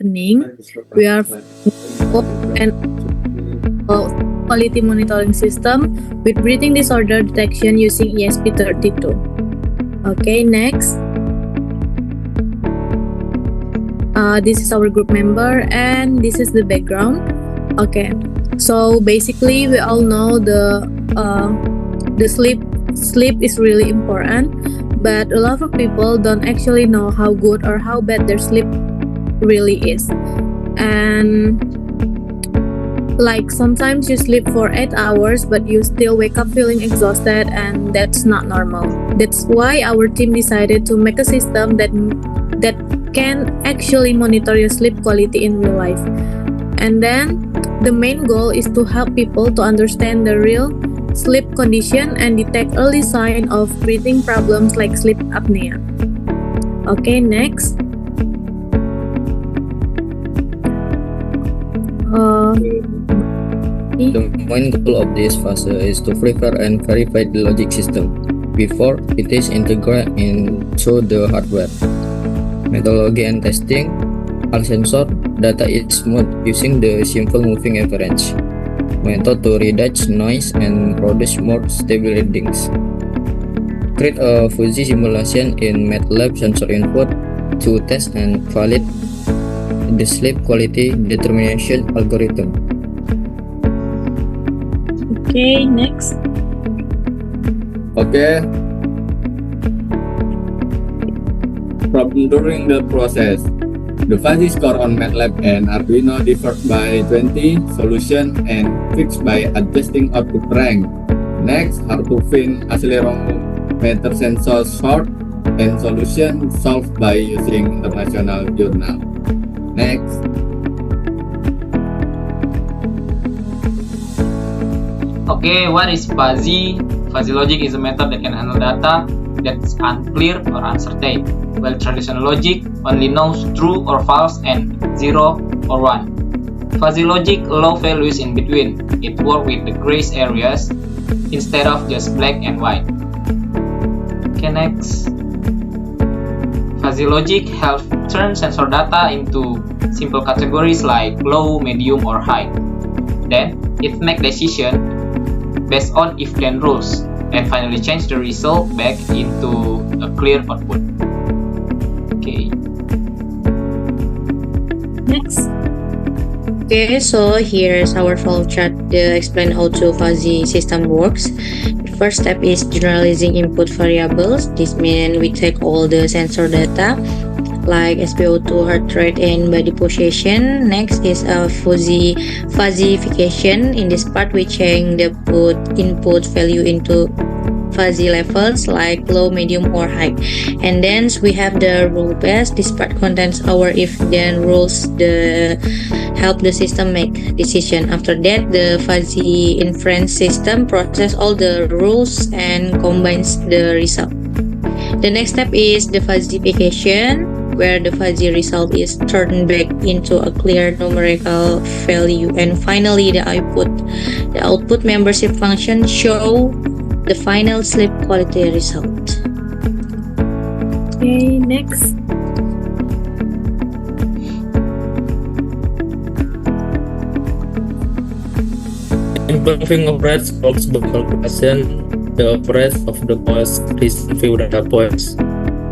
happening, we are and quality monitoring system with breathing disorder detection using ESP32. Okay, next. This is our group member and this is the background. Okay, so basically we all know the sleep is really important, but a lot of people don't actually know how good or how bad their sleep really is. And like sometimes you sleep for 8 hours but you still wake up feeling exhausted, and that's not normal. That's why our team decided to make a system that can actually monitor your sleep quality in real life. And then the main goal is to help people to understand the real sleep condition and detect early sign of breathing problems like sleep apnea. Okay, next. The main goal of this phase is to prepare and verify the logic system before it is integrated into the hardware. Methodology and testing. All sensor data is smooth using the simple moving average method to reduce noise and produce more stable readings. Create a fuzzy simulation in MATLAB sensor input to test and validate the sleep quality determination algorithm. Okay, next. Okay. During the process, the fuzzy score on MATLAB and Arduino differed by 20, solution and fixed by adjusting output rank. Next, hard to find accelerometer sensor short and solution solved by using international journal. Next. Okay, what is fuzzy? Fuzzy logic is a method that can handle data that's unclear or uncertain, while traditional logic only knows true or false and 0 or 1. Fuzzy logic allows values in between. It works with the gray areas instead of just black and white. Okay, next. Fuzzy logic helps turn sensor data into simple categories like low, medium, or high. Then, it makes decisions based on if-then rules, and finally change the result back into a clear output. Okay. Next. Okay, so here's our flow chart to explain how the fuzzy system works. The first step is generalizing input variables. This means we take all the sensor data like SpO2, heart rate, and body position. Next is a fuzzification. In this part, we change the input value into fuzzy levels like low, medium, or high. And then we have the rule base. This part contains our if-then rules that help the system make decision. After that, the fuzzy inference system process all the rules and combines the result. The next step is the fuzzification, where the fuzzy result is turned back into a clear numerical value. And finally, the output membership function show the final sleep quality result. Okay, next. Improving average works by calculation the average of the most recent few data points.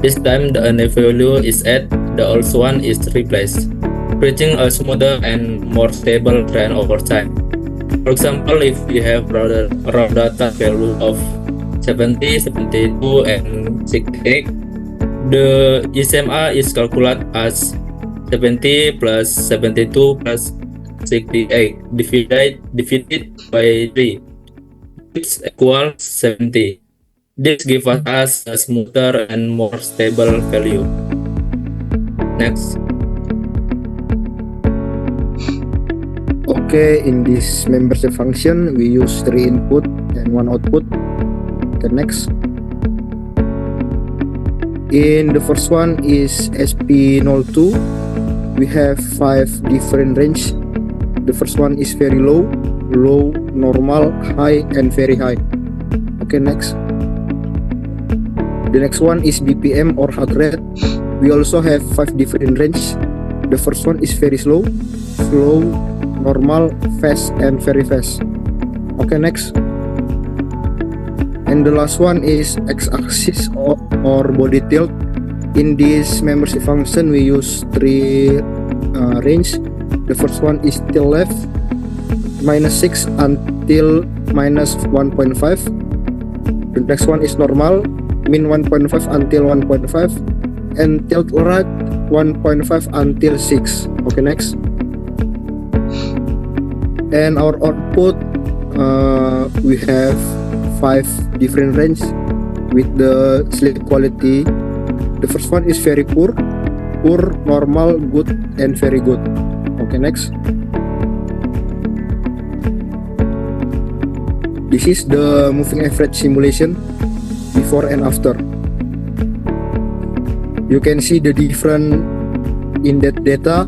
This time the NA value is added, the old one is replaced, creating a smoother and more stable trend over time. For example, if we have raw data value of 70, 72, and 68, the ESMA is calculated as 70 plus 72 plus 68 divided by 3, which equals 70. This gives us a smoother and more stable value. Next. Okay, in this membership function, we use 3 input and 1 output. Okay, next. In the first one is SP02. We have 5 different range. The first one is very low, normal, high, and very high. Okay, next. The next one is BPM or heart rate. We also have 5 different range. The first one is very slow, slow, normal, fast, and very fast. Okay, next. And the last one is x-axis or body tilt. In this membership function, we use three range. The first one is till left, -6 until -1.5. The next one is normal, min 1.5 until 1.5, and tilt right 1.5 until 6. Okay, next. And our output, we have 5 different range with the sleep quality. The first one is very poor, normal, good, and very good. Okay, next. This is the moving average simulation before and after. You can see the different in that data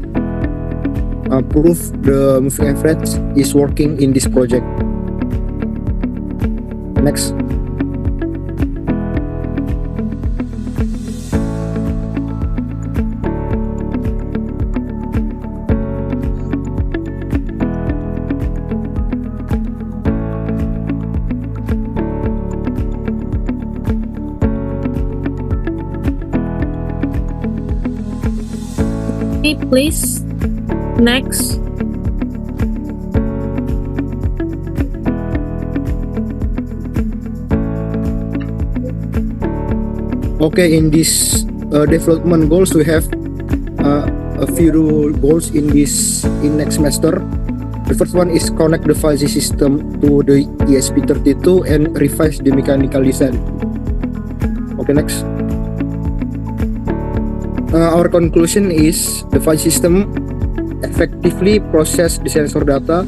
proof the moving average is working in this project. Next. Okay, please. Next. Okay, in this development goals, we have a few goals in next semester. The first one is connect the fuzzy system to the ESP32 and revise the mechanical design. Okay, next. Our conclusion is the fuzzy system effectively process the sensor data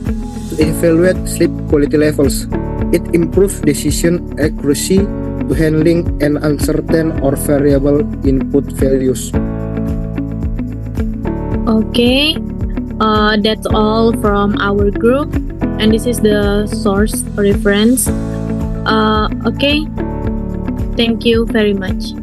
to evaluate sleep quality levels. It improves decision accuracy to handling an uncertain or variable input values. Okay, that's all from our group, and this is the source reference. Okay, thank you very much.